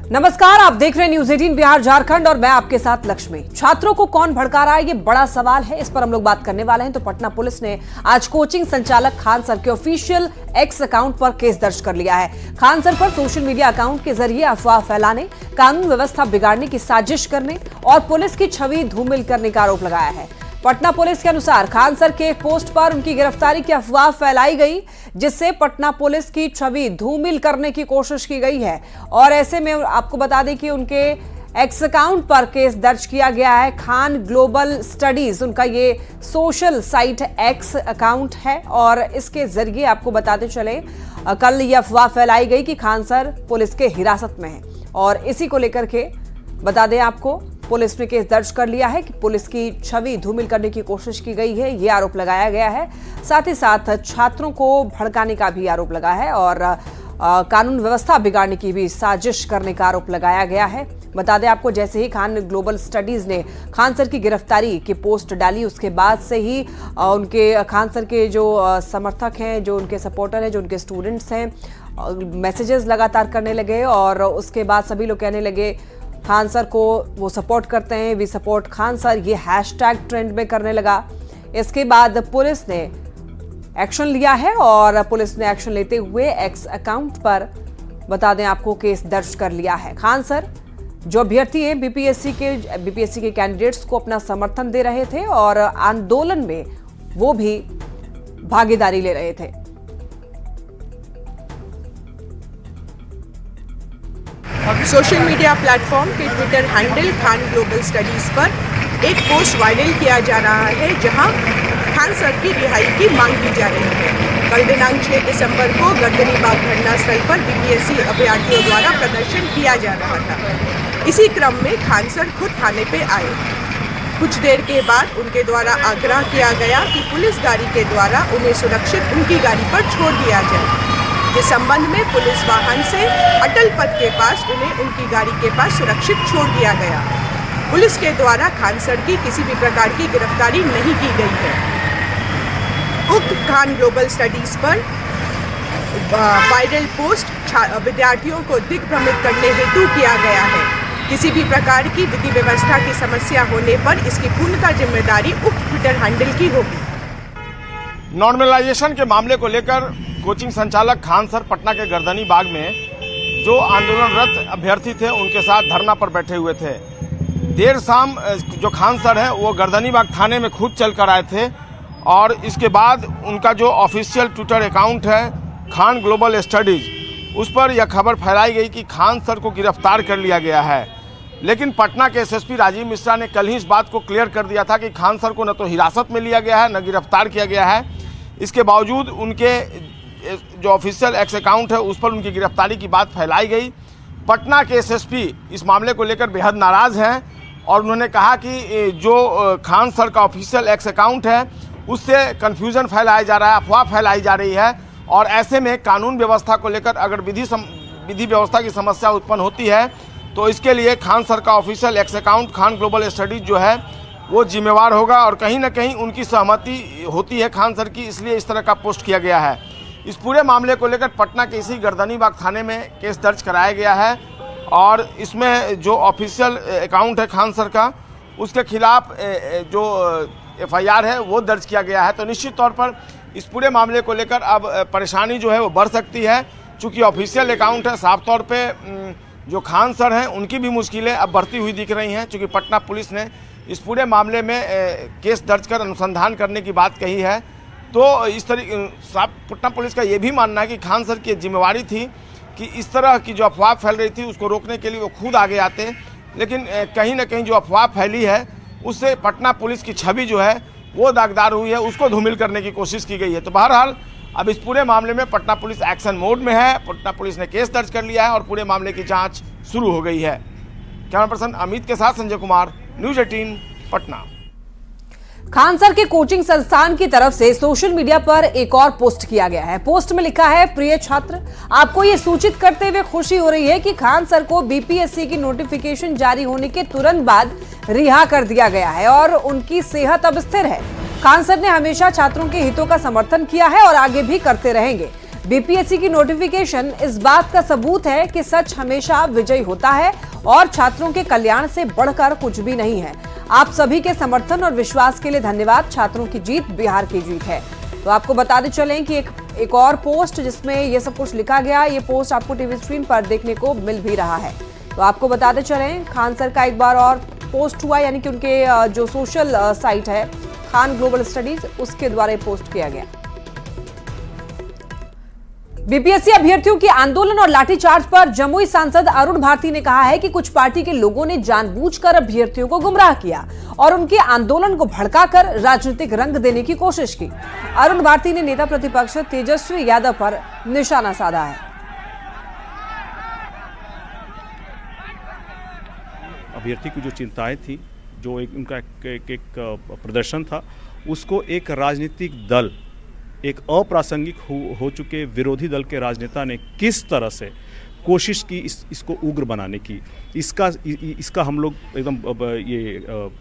नमस्कार, आप देख रहे हैं न्यूज 18 बिहार झारखंड और मैं आपके साथ लक्ष्मी। छात्रों को कौन भड़का रहा है, ये बड़ा सवाल है। इस पर हम लोग बात करने वाले हैं। तो पटना पुलिस ने आज कोचिंग संचालक खान सर के ऑफिशियल एक्स अकाउंट पर केस दर्ज कर लिया है। खान सर पर सोशल मीडिया अकाउंट के जरिए अफवाह फैलाने, कानून व्यवस्था बिगाड़ने की साजिश करने और पुलिस की छवि धूमिल करने का आरोप लगाया है। पटना पुलिस के अनुसार खान सर के एक पोस्ट पर उनकी गिरफ्तारी की अफवाह फैलाई गई, जिससे पटना पुलिस की छवि धूमिल करने की कोशिश की गई है। और ऐसे में आपको बता दें कि उनके एक्स अकाउंट पर केस दर्ज किया गया है। खान ग्लोबल स्टडीज उनका ये सोशल साइट एक्स अकाउंट है और इसके जरिए आपको बताते चले कल ये अफवाह फैलाई गई कि खान सर पुलिस के हिरासत में है और इसी को लेकर के बता दें आपको पुलिस ने केस दर्ज कर लिया है कि पुलिस की छवि धूमिल करने की कोशिश की गई है, ये आरोप लगाया गया है। साथ ही साथ छात्रों को भड़काने का भी आरोप लगा है और कानून व्यवस्था बिगाड़ने की भी साजिश करने का आरोप लगाया गया है। बता दें आपको, जैसे ही खान ग्लोबल स्टडीज ने खान सर की गिरफ्तारी की पोस्ट डाली, उसके बाद से ही उनके खान सर के जो समर्थक हैं, जो उनके सपोर्टर हैं, जो उनके स्टूडेंट्स हैं, मैसेजेस लगातार करने लगे और उसके बाद सभी लोग कहने लगे खान सर को वो सपोर्ट करते हैं, वी सपोर्ट खान सर, ये हैशटैग ट्रेंड में करने लगा। इसके बाद पुलिस ने एक्शन लिया है और पुलिस ने एक्शन लेते हुए एक्स अकाउंट पर बता दें आपको केस दर्ज कर लिया है। खान सर जो अभ्यर्थी हैं बीपीएससी के कैंडिडेट्स को अपना समर्थन दे रहे थे और आंदोलन में वो भी भागीदारी ले रहे थे। सोशल मीडिया प्लेटफॉर्म के Twitter handle Khan global studies पर एक पोस्ट वायरल किया जा रहा है, जहां खान सर की रिहाई की मांग की जा रही है। कल दिनांक 6 दिसंबर को गर्दनी बाग धरना स्थल पर बीपीएससी अभ्यर्थियों द्वारा प्रदर्शन किया जा रहा था। इसी क्रम में खान सर खुद थाने पे आए। कुछ देर के बाद उनके द्वारा आग्रह किया गया कि पुलिस गाड़ी के द्वारा उन्हें सुरक्षित उनकी गाड़ी पर छोड़ दिया जाए। इस संबंध में पुलिस वाहन से अटल पथ के पास उन्हें उनकी गाड़ी के पास सुरक्षित छोड़ दिया गया। पुलिस के द्वारा खान सर की किसी भी प्रकार की गिरफ्तारी नहीं की गई है। उक्त खान ग्लोबल स्टडीज पर वायरल पोस्ट विद्यार्थियों को दिग्भ्रमित करने हेतु किया गया है। किसी भी प्रकार की विधि व्यवस्था की समस्या होने पर इसकी पूर्णतः जिम्मेदारी उक्त ट्विटर हैंडल की होगी। नॉर्मलाइजेशन के मामले को लेकर कोचिंग संचालक खान सर पटना के गर्दनी बाग में जो आंदोलनरत अभ्यर्थी थे उनके साथ धरना पर बैठे हुए थे। देर शाम जो खान सर है वो गर्दनी बाग थाने में खुद चल कर आए थे और इसके बाद उनका जो ऑफिशियल ट्विटर अकाउंट है खान ग्लोबल स्टडीज, उस पर यह खबर फैलाई गई कि खान सर को गिरफ्तार कर लिया गया है। लेकिन पटना के एसएसपी राजीव मिश्रा ने कल ही इस बात को क्लियर कर दिया था कि खान सर को न तो हिरासत में लिया गया है, न गिरफ्तार किया गया है। इसके बावजूद उनके जो ऑफिशियल एक्स अकाउंट है उस पर उनकी गिरफ्तारी की बात फैलाई गई। पटना के एसएसपी इस मामले को लेकर बेहद नाराज़ हैं और उन्होंने कहा कि जो खान सर का ऑफिशियल एक्स अकाउंट है उससे कन्फ्यूज़न फैलाया जा रहा है, अफवाह फैलाई जा रही है और ऐसे में कानून व्यवस्था को लेकर अगर विधि व्यवस्था की समस्या उत्पन्न होती है तो इसके लिए खान सर का official x account Khan global studies जो है वो जिम्मेवार होगा और कहीं ना कहीं उनकी सहमति होती है खान सर की, इसलिए इस तरह का पोस्ट किया गया है। इस पूरे मामले को लेकर पटना के इसी गर्दनी बाग थाने में केस दर्ज कराया गया है और इसमें जो ऑफिशियल अकाउंट है खान सर का उसके खिलाफ जो एफआईआर है वो दर्ज किया गया है। तो निश्चित तौर पर इस पूरे मामले को लेकर अब परेशानी जो है वो बढ़ सकती है, चूँकि ऑफिशियल अकाउंट है। साफ तौर पर जो खान सर हैं उनकी भी मुश्किलें अब बढ़ती हुई दिख रही हैं, चूँकि पटना पुलिस ने इस पूरे मामले में केस दर्ज कर अनुसंधान करने की बात कही है। तो इस तरीके पटना पुलिस का ये भी मानना है कि खान सर की जिम्मेवारी थी कि इस तरह की जो अफवाह फैल रही थी उसको रोकने के लिए वो खुद आगे आते, लेकिन कहीं ना कहीं जो अफवाह फैली है उससे पटना पुलिस की छवि जो है वो दागदार हुई है, उसको धूमिल करने की कोशिश की गई है। तो बहरहाल अब इस पूरे मामले में पटना पुलिस एक्शन मोड में है। पटना पुलिस ने केस दर्ज कर लिया है और पूरे मामले की जाँच शुरू हो गई है। कैमरा पर्सन अमित के साथ संजय कुमार, न्यूज 18 पटना। खान सर के कोचिंग संस्थान की तरफ से सोशल मीडिया पर एक और पोस्ट किया गया है। पोस्ट में लिखा है, प्रिय छात्र, आपको ये सूचित करते हुए खुशी हो रही है कि खान सर को बीपीएससी की नोटिफिकेशन जारी होने के तुरंत बाद रिहा कर दिया गया है और उनकी सेहत अब स्थिर है। खान सर ने हमेशा छात्रों के हितों का समर्थन किया है और आगे भी करते रहेंगे। बीपीएससी की नोटिफिकेशन इस बात का सबूत है कि सच हमेशा विजयी होता है और छात्रों के कल्याण से बढ़कर कुछ भी नहीं है। आप सभी के समर्थन और विश्वास के लिए धन्यवाद। छात्रों की जीत बिहार की जीत है। तो आपको बताते चलें कि एक और पोस्ट जिसमें ये सब कुछ लिखा गया, ये पोस्ट आपको टीवी स्क्रीन पर देखने को मिल भी रहा है। तो आपको बताते चलें, खान सर का एक बार और पोस्ट हुआ, यानी कि उनके जो सोशल साइट है खान ग्लोबल स्टडीज, उसके द्वारा ये पोस्ट किया गया। बीपीएससी अभ्यर्थियों के आंदोलन और लाठीचार्ज पर जमुई सांसद अरुण भारती ने कहा है कि कुछ पार्टी के लोगों ने जानबूझकर अभ्यर्थियों को गुमराह किया और उनके आंदोलन को भड़काकर राजनीतिक रंग देने की कोशिश की। अरुण भारती ने नेता प्रतिपक्ष तेजस्वी यादव पर निशाना साधा है। अभ्यर्थी की जो चिंताएं थी, जो उनका एक प्रदर्शन था, उसको एक राजनीतिक दल, एक अप्रासंगिक हो चुके विरोधी दल के राजनेता ने किस तरह से कोशिश की इसको उग्र बनाने की, इसका हम लोग एकदम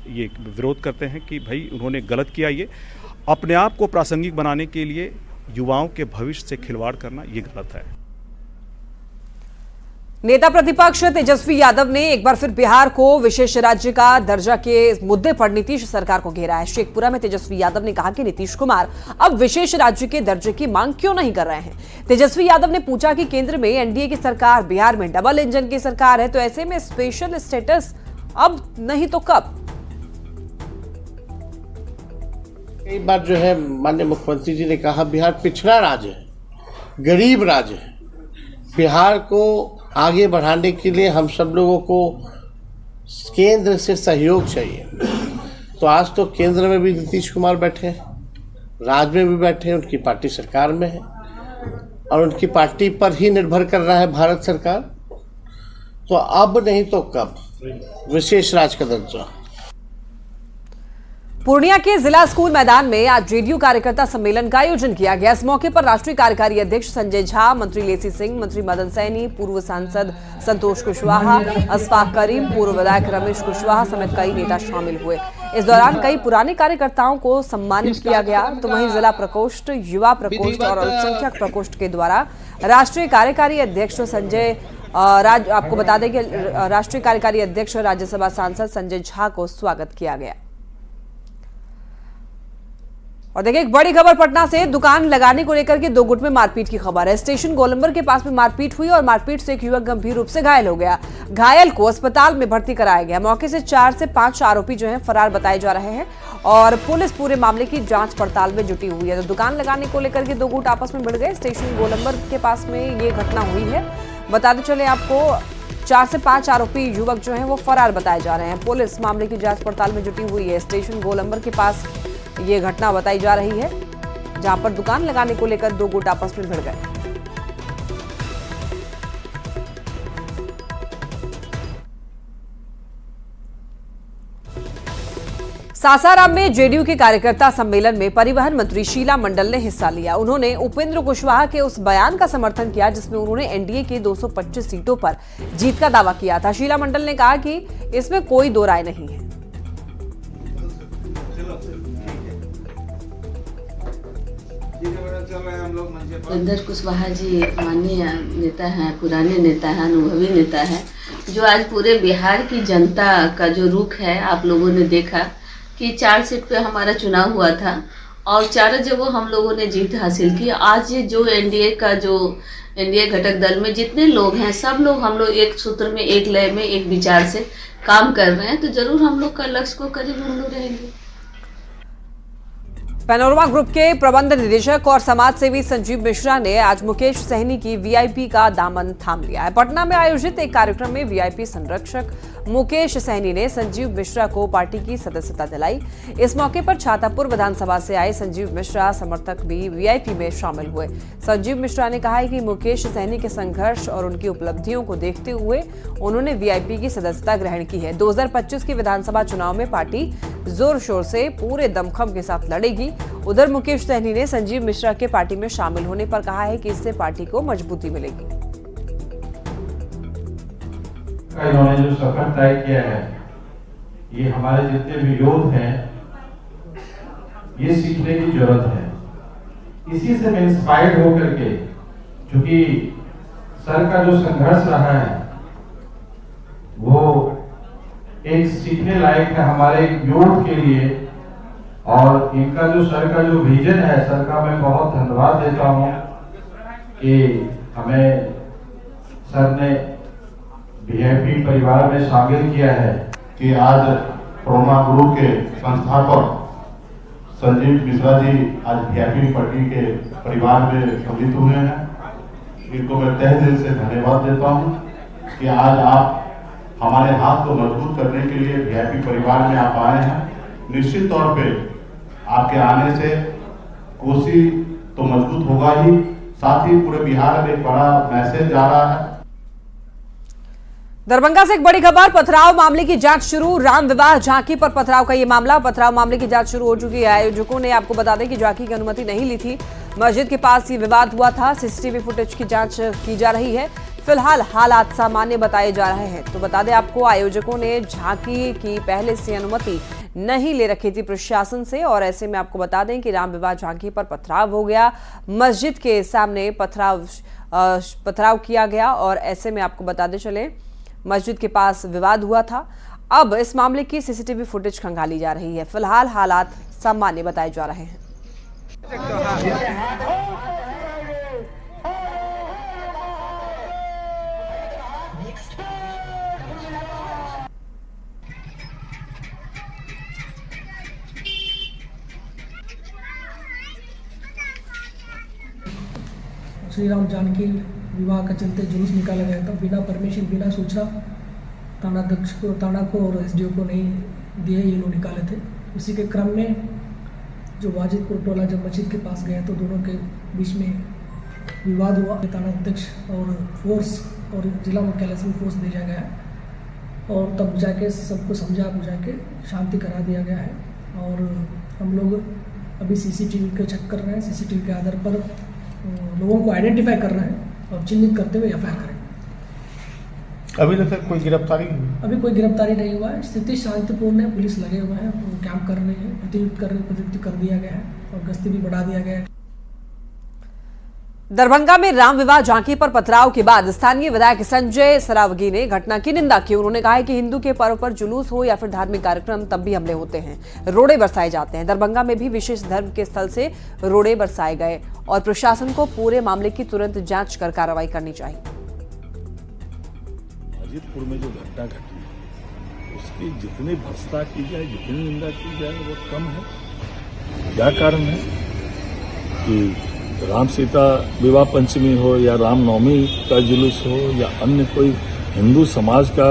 ये विरोध करते हैं कि भाई उन्होंने गलत किया। ये अपने आप को प्रासंगिक बनाने के लिए युवाओं के भविष्य से खिलवाड़ करना ये गलत है। नेता प्रतिपक्ष तेजस्वी यादव ने एक बार फिर बिहार को विशेष राज्य का दर्जा के मुद्दे पर नीतीश सरकार को घेरा है। शेखपुरा में तेजस्वी यादव ने कहा कि नीतीश कुमार अब विशेष राज्य के दर्जे की मांग क्यों नहीं कर रहे हैं। तेजस्वी यादव ने पूछा कि केंद्र में एनडीए की सरकार, बिहार में डबल इंजन की सरकार है, तो ऐसे में स्पेशल स्टेटस अब नहीं तो कब? कई बार जो है माननीय मुख्यमंत्री जी ने कहा बिहार पिछड़ा राज्य है, गरीब राज्य है। बिहार को आगे बढ़ाने के लिए हम सब लोगों को केंद्र से सहयोग चाहिए। तो आज तो केंद्र में भी नीतीश कुमार बैठे हैं, राज्य में भी बैठे हैं, उनकी पार्टी सरकार में है और उनकी पार्टी पर ही निर्भर कर रहा है भारत सरकार। तो अब नहीं तो कब विशेष राज्य का दर्जा। पूर्णिया के जिला स्कूल मैदान में आज जेडीयू कार्यकर्ता सम्मेलन का आयोजन किया गया। इस मौके पर राष्ट्रीय कार्यकारी अध्यक्ष संजय झा, मंत्री लेसी सिंह, मंत्री मदन सैनी, पूर्व सांसद संतोष कुशवाहा, अशफाक करीम, पूर्व विधायक रमेश कुशवाहा समेत कई नेता शामिल हुए। इस दौरान कई पुराने कार्यकर्ताओं को सम्मानित किया गया। तो वहीं जिला प्रकोष्ठ, युवा प्रकोष्ठ और अल्पसंख्यक प्रकोष्ठ के द्वारा राष्ट्रीय कार्यकारी अध्यक्ष संजय आपको बता दें कि राष्ट्रीय कार्यकारी अध्यक्ष राज्यसभा सांसद संजय झा को स्वागत किया गया। और देखिए, एक बड़ी खबर पटना से, दुकान लगाने को लेकर के दो गुट में मारपीट की खबर है। स्टेशन गोलंबर के पास में मारपीट हुई और मारपीट से एक युवक गंभीर रूप से घायल हो गया। घायल को अस्पताल में भर्ती कराया गया। मौके से 4 से 5 आरोपी जो हैं फरार बताए जा रहे हैं और पुलिस पूरे मामले की जांच पड़ताल में जुटी हुई है। तो दुकान लगाने को लेकर के दो गुट आपस में भिड़ गए। स्टेशन गोलंबर के पास में ये घटना हुई है। बताते चले आपको, 4 से 5 आरोपी युवक जो हैं वो फरार बताए जा रहे हैं। पुलिस मामले की जांच पड़ताल में जुटी हुई है। स्टेशन गोलंबर के पास ये घटना बताई जा रही है, जहां पर दुकान लगाने को लेकर दो गुट आपस में भिड़ गए। सासाराम में जेडीयू के कार्यकर्ता सम्मेलन में परिवहन मंत्री शीला मंडल ने हिस्सा लिया। उन्होंने उपेंद्र कुशवाहा के उस बयान का समर्थन किया जिसमें उन्होंने एनडीए की 225 सीटों पर जीत का दावा किया था। शीला मंडल ने कहा कि इसमें कोई दो राय नहीं है। उपेंद्र कुशवाहा जी माननीय नेता हैं, पुराने नेता हैं, अनुभवी नेता हैं, जो आज पूरे बिहार की जनता का जो रुख है आप लोगों ने देखा कि 4 सीट पे हमारा चुनाव हुआ था और 4 जगहों हम लोगों ने जीत हासिल की। आज जो एनडीए घटक दल में जितने लोग हैं, सब लोग हम लोग एक सूत्र में, एक लय में, एक विचार से काम कर रहे हैं। तो जरूर हम लोग का लक्ष्य को करीब हम लोग रहेंगे। पैनोरमा ग्रुप के प्रबंध निदेशक और समाज सेवी संजीव मिश्रा ने आज मुकेश सहनी की वीआईपी का दामन थाम लिया है। पटना में आयोजित एक कार्यक्रम में वीआईपी संरक्षक मुकेश सहनी ने संजीव मिश्रा को पार्टी की सदस्यता दिलाई। इस मौके पर छातापुर विधानसभा से आए संजीव मिश्रा समर्थक भी वीआईपी में शामिल हुए। संजीव मिश्रा ने कहा है कि मुकेश सहनी के संघर्ष और उनकी उपलब्धियों को देखते हुए उन्होंने वीआईपी की सदस्यता ग्रहण की है। 2025 के विधानसभा चुनाव में पार्टी जोर शोर से पूरे दमखम के साथ लड़ेगी। उधर मुकेश सहनी ने संजीव मिश्रा के पार्टी में शामिल होने पर कहा है कि इससे पार्टी को मजबूती मिलेगी। इन्होंने जो सफर तय किया है, ये हमारे जितने भी योद्धा हैं, ये सीखने की जरूरत है। इसी से मैं इंस्पायर्ड होकर के क्योंकि सर का जो संघर्ष रहा है वो एक सीखने लायक है हमारे यूथ के लिए। और इनका जो सर का जो विजन है, सर का मैं बहुत धन्यवाद देता हूँ कि हमें सर ने वीआईपी परिवार में शामिल किया है। कि आज प्रोमा गुरु के संस्थापक संजीव मिश्रा जी आज वीआईपी पार्टी के परिवार में सम्मिलित हुए हैं। इनको मैं तहे दिल से धन्यवाद देता हूँ कि आज आप हमारे हाथ को मजबूत करने के लिए वीआईपी परिवार में आप आए हैं। निश्चित तौर पे आपके आने से कोसी तो मजबूत होगा ही, साथ ही पूरे बिहार में एक बड़ा मैसेज जा रहा है। दरभंगा से एक बड़ी खबर, पथराव मामले की जांच शुरू। राम विवाह झांकी पर पथराव का ये मामला, पथराव मामले की जांच शुरू हो चुकी है। आयोजकों ने आपको बता दें कि झांकी की अनुमति नहीं ली थी। मस्जिद के पास ये विवाद हुआ था। सीसीटीवी फुटेज की जांच की जा रही है। फिलहाल हालात सामान्य बताए जा रहे हैं। तो बता दें आपको, आयोजकों ने झांकी की पहले से अनुमति नहीं ले रखी थी प्रशासन से, और ऐसे में आपको बता दें कि राम विवाह झांकी पर पथराव हो गया। मस्जिद के सामने पथराव किया गया, और ऐसे में आपको बताते चले मस्जिद के पास विवाद हुआ था। अब इस मामले की सीसीटीवी फुटेज खंगाली जा रही है। फिलहाल हालात सामान्य बताए जा रहे हैं। श्री राम जानकी विवाह का चलते जुलूस निकाला गया था, बिना परमिशन बिना सूचना थाना को और एसडीओ को नहीं दिए, ये लोग निकाले थे। उसी के क्रम में जो वाजिदपुर टोला जब मस्जिद के पास गया तो दोनों के बीच में विवाद हुआ। थाना अध्यक्ष और फोर्स और जिला मुख्यालय से भी फोर्स भेजा गया, और तब जाके सबको समझा बुझा के शांति करा दिया गया है। और हम लोग अभी सीसीटीवी को चेक कर रहे हैं। सीसीटीवी के आधार पर लोगों को आइडेंटिफाई कर रहे हैं और चिन्हित करते हुए एफआईआर करेंगे। अभी तक कोई गिरफ्तारी? अभी कोई गिरफ्तारी नहीं हुआ है। स्थिति शांतिपूर्ण है, पुलिस लगे हुए हैं, कैंप कर रही है, प्रतियुक्त कर दिया गया है और गश्ती भी बढ़ा दिया गया है। दरभंगा में राम विवाह झांकी पर पथराव के बाद स्थानीय विधायक संजय सरावगी ने घटना की निंदा की। उन्होंने कहा है कि हिंदू के पर्व पर जुलूस हो या फिर धार्मिक कार्यक्रम, तब भी हमले होते हैं, रोड़े बरसाए जाते हैं। दरभंगा में भी विशेष धर्म के स्थल से रोड़े बरसाए गए, और प्रशासन को पूरे मामले की तुरंत जांच कर कार्रवाई करनी चाहिए। वाजिदपुर में जो घटना घटी उसकी जितनी भर्त्सना की जाए, जितनी निंदा की जाए वो कम है। क्या कारण है कि राम सीता विवाह पंचमी हो या रामनवमी का जुलूस हो या अन्य कोई हिंदू समाज का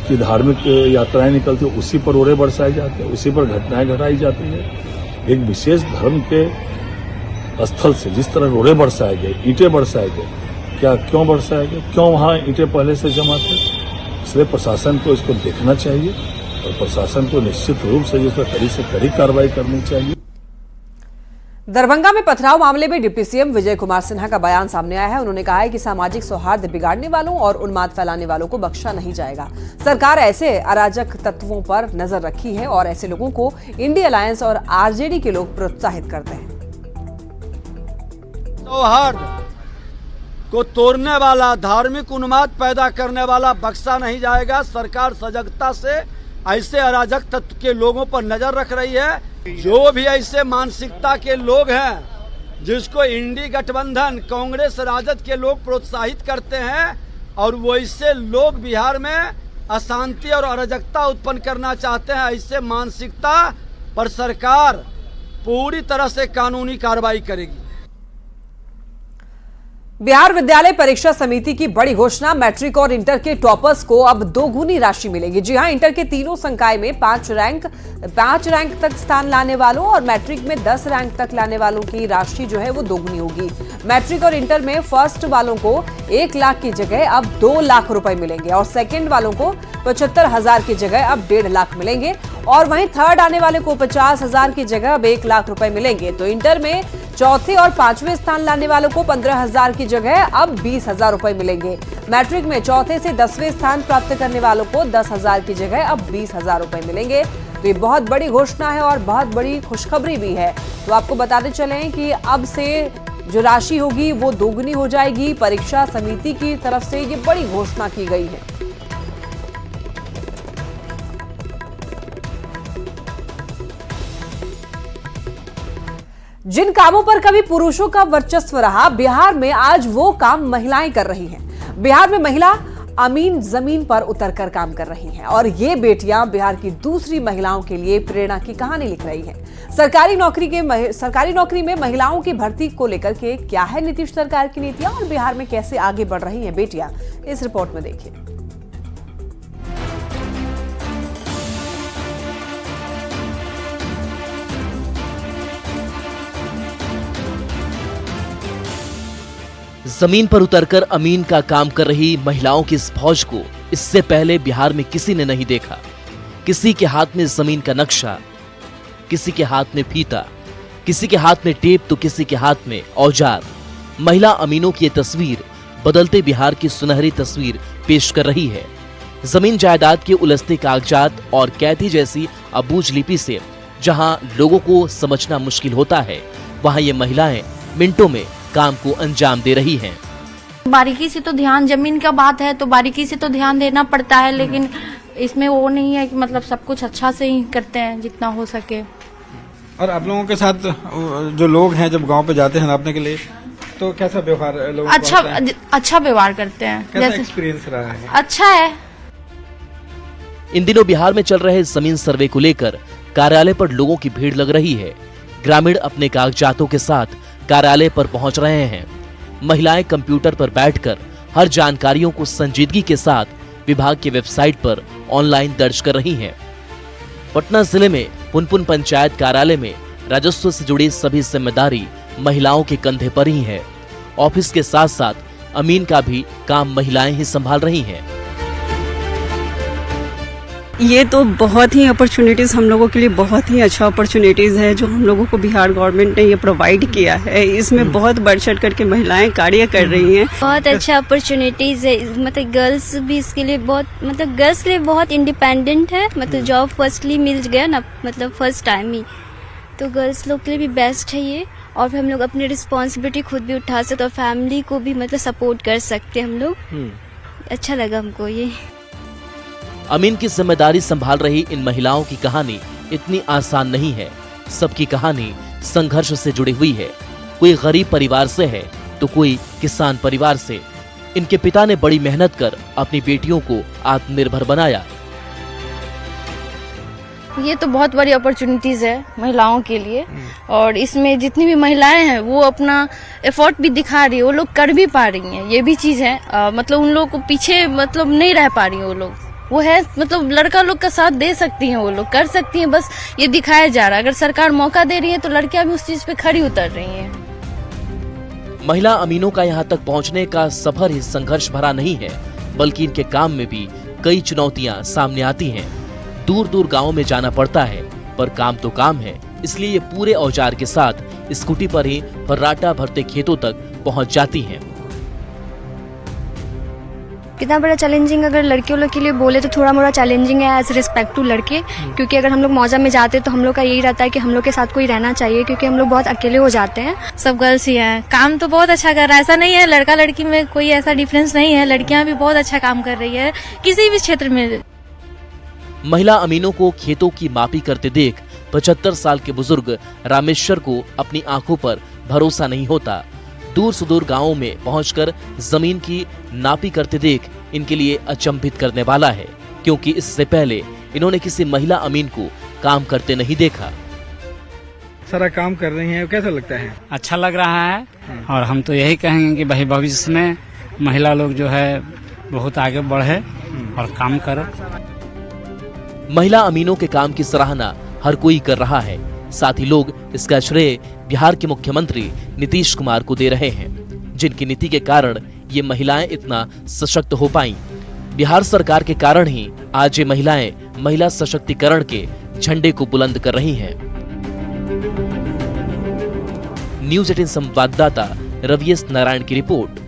की धार्मिक यात्राएं निकलती हो, उसी पर रोड़े बरसाए जाते हैं, उसी पर घटनाएं घटाई जाती है। एक विशेष धर्म के स्थल से जिस तरह रोड़े बरसाए गए, ईंटें बरसाए गए, क्या क्यों बरसाए गए, क्यों वहां ईंटें पहले से जमा थे? इसलिए प्रशासन को इसको देखना चाहिए और प्रशासन को निश्चित रूप से इस पर कड़ी से कड़ी कार्रवाई करनी चाहिए। दरभंगा में पथराव मामले में डिप्टी सीएम विजय कुमार सिन्हा का बयान सामने आया है। उन्होंने कहा है कि सामाजिक सौहार्द बिगाड़ने वालों और उन्माद फैलाने वालों को बख्शा नहीं जाएगा। सरकार ऐसे अराजक तत्वों पर नजर रखी है और ऐसे लोगों को इंडिया अलायंस और आरजेडी के लोग प्रोत्साहित करते हैं। सौहार्द को तोड़ने वाला, धार्मिक उन्माद पैदा करने वाला बख्शा नहीं जाएगा। सरकार सजगता से ऐसे अराजक तत्व के लोगों पर नजर रख रही है। जो भी ऐसे मानसिकता के लोग हैं जिसको इंडी गठबंधन, कांग्रेस, राजद के लोग प्रोत्साहित करते हैं और वो ऐसे लोग बिहार में अशांति और अराजकता उत्पन्न करना चाहते हैं, ऐसे मानसिकता पर सरकार पूरी तरह से कानूनी कार्रवाई करेगी। बिहार विद्यालय परीक्षा समिति की बड़ी घोषणा, मैट्रिक और इंटर के टॉपर्स को अब दोगुनी राशि मिलेगी। जी हां, इंटर के तीनों संकाय में 5 रैंक तक स्थान लाने वालों और मैट्रिक में 10 रैंक तक लाने वालों की राशि जो है वो दोगुनी होगी। मैट्रिक और इंटर में फर्स्ट वालों को 1 लाख की जगह अब 2 लाख रुपए मिलेंगे और सेकंड वालों को 75,000 की जगह अब 1.5 लाख मिलेंगे, और वहीं थर्ड आने वाले को 50,000 की जगह अब 1 लाख रुपए मिलेंगे। तो इंटर में चौथे और 5वें स्थान लाने वालों को 15,000 की जगह अब 20,000 रुपए मिलेंगे। मैट्रिक में चौथे से 10वें स्थान प्राप्त करने वालों को 10,000 की जगह अब 20,000 रुपए मिलेंगे। तो ये बहुत बड़ी घोषणा है और बहुत बड़ी खुशखबरी भी है। तो आपको बताते चलें कि अब से जो राशि होगी वो दोगुनी हो जाएगी। परीक्षा समिति की तरफ से ये बड़ी घोषणा की गई है। जिन कामों पर कभी पुरुषों का वर्चस्व रहा, बिहार में आज वो काम महिलाएं कर रही हैं। बिहार में महिला अमीन जमीन पर उतरकर काम कर रही हैं और ये बेटियां बिहार की दूसरी महिलाओं के लिए प्रेरणा की कहानी लिख रही हैं। सरकारी नौकरी में महिलाओं की भर्ती को लेकर के क्या है नीतीश सरकार की नीतियां और बिहार में कैसे आगे बढ़ रही हैं बेटियां, इस रिपोर्ट में देखिए। जमीन पर उतरकर अमीन का काम कर रही महिलाओं की इस फौज को इससे पहले बिहार में किसी ने नहीं देखा। किसी के हाथ में जमीन का नक्शा, किसी के हाथ में फीता, किसी के हाथ में टेप तो किसी के हाथ में औजार। महिला अमीनों की ये तस्वीर बदलते बिहार की सुनहरी तस्वीर पेश कर रही है। जमीन जायदाद के उलझते कागजात और कैथी जैसी अबूझ लिपि से जहां लोगों को समझना मुश्किल होता है, वहां ये महिलाएं मिनटों में काम को अंजाम दे रही हैं। बारीकी से तो ध्यान, जमीन का बात है तो बारीकी से तो ध्यान देना पड़ता है, लेकिन इसमें वो नहीं है कि मतलब सब कुछ अच्छा से ही करते हैं जितना हो सके। और आप लोगों के साथ जो लोग हैं जब गांव पे जाते हैं नापने के लिए, तो कैसा व्यवहार लोगों अच्छा व्यवहार करते हैं। कैसा एक्सपीरियंस रहा है? अच्छा है। इन दिनों बिहार में चल रहे जमीन सर्वे को लेकर कार्यालय पर लोगों की भीड़ लग रही है। ग्रामीण अपने कागजातों के साथ कार्यालय पर पहुंच रहे हैं। महिलाएं कंप्यूटर पर बैठकर हर जानकारियों को संजीदगी के साथ विभाग की वेबसाइट पर ऑनलाइन दर्ज कर रही हैं। पटना जिले में पुनपुन पंचायत कार्यालय में राजस्व से जुड़ी सभी जिम्मेदारी महिलाओं के कंधे पर ही है। ऑफिस के साथ साथ अमीन का भी काम महिलाएं ही संभाल रही हैं। ये तो बहुत ही अपॉर्चुनिटीज़ हम लोगों के लिए बहुत ही अच्छा अपॉर्चुनिटीज़ है जो हम लोगों को बिहार गवर्नमेंट ने ये प्रोवाइड किया है। इसमें बहुत बढ़ चढ़ करके महिलाएं कार्य कर रही हैं। बहुत अच्छा अपॉर्चुनिटीज़ है, मतलब गर्ल्स भी इसके लिए बहुत, मतलब गर्ल्स के लिए बहुत इंडिपेंडेंट है। मतलब जॉब फर्स्टली मिल गया ना, मतलब फर्स्ट टाइम ही, तो गर्ल्स लोग के लिए भी बेस्ट है ये। और फिर हम लोग अपनी रिस्पॉन्सिबिलिटी खुद भी उठा सकते और फैमिली को भी मतलब सपोर्ट कर सकते हम लोग। अच्छा लगा हमको ये। अमीन की जिम्मेदारी संभाल रही इन महिलाओं की कहानी इतनी आसान नहीं है। सबकी कहानी संघर्ष से जुड़ी हुई है। कोई गरीब परिवार से है तो कोई किसान परिवार से। इनके पिता ने बड़ी मेहनत कर अपनी बेटियों को आत्मनिर्भर बनाया। ये तो बहुत बड़ी अपॉर्चुनिटीज है महिलाओं के लिए, और इसमें जितनी भी महिलाएं हैं वो अपना एफर्ट भी दिखा रही है, वो लोग कर भी पा रही हैं। ये भी चीज है, मतलब उन लोगों को पीछे मतलब नहीं रह पा रही है वो लोग। वो है मतलब लड़का लोग का साथ दे सकती हैं, वो लोग कर सकती हैं, बस ये दिखाया जा रहा है। अगर सरकार मौका दे रही है तो लड़कियां भी उस चीज पे खड़ी उतर रही हैं। महिला अमीनों का यहाँ तक पहुँचने का सफर ही संघर्ष भरा नहीं है, बल्कि इनके काम में भी कई चुनौतियाँ सामने आती हैं। दूर दूर गाँव में जाना पड़ता है, पर काम तो काम है, इसलिए ये पूरे औजार के साथ स्कूटी पर ही फर्राटा भरते खेतों तक पहुँच जाती हैं। कितना बड़ा चैलेंजिंग अगर लड़कियों लोग के लिए बोले तो थोड़ा मोड़ा चैलेंजिंग है एज रिस्पेक्ट टू लड़के, क्योंकि अगर हम लोग मौजा में जाते तो हम लोग का यही रहता है कि हम लोग के साथ कोई रहना चाहिए, क्योंकि हम लोग बहुत अकेले हो जाते हैं। सब गर्ल्स ही हैं, काम तो बहुत अच्छा कर रहा है, ऐसा नहीं है लड़का लड़की में कोई ऐसा डिफरेंस नहीं है। लड़कियां भी बहुत अच्छा काम कर रही है किसी भी क्षेत्र में। महिला अमीनों को खेतों की मापी करते देख 75 साल के बुजुर्ग रामेश्वर को अपनी आंखों पर भरोसा नहीं होता। दूर सुदूर गांवों में पहुंचकर जमीन की नापी करते देख इनके लिए अचंभित करने वाला है, क्योंकि इससे पहले इन्होंने किसी महिला अमीन को काम करते नहीं देखा। सारा काम कर रही हैं, कैसा लगता है? अच्छा लग रहा है, और हम तो यही कहेंगे कि भाई भविष्य में महिला लोग जो है बहुत आगे बढ़े और काम करे। महिला अमीनों के काम की सराहना हर कोई कर रहा है। साथ ही लोग इसका श्रेय बिहार के मुख्यमंत्री नीतीश कुमार को दे रहे हैं, जिनकी नीति के कारण ये महिलाएं इतना सशक्त हो पाईं। बिहार सरकार के कारण ही आज ये महिलाएं महिला सशक्तिकरण के झंडे को बुलंद कर रही हैं। न्यूज़ 18 संवाददाता रविएस नारायण की रिपोर्ट।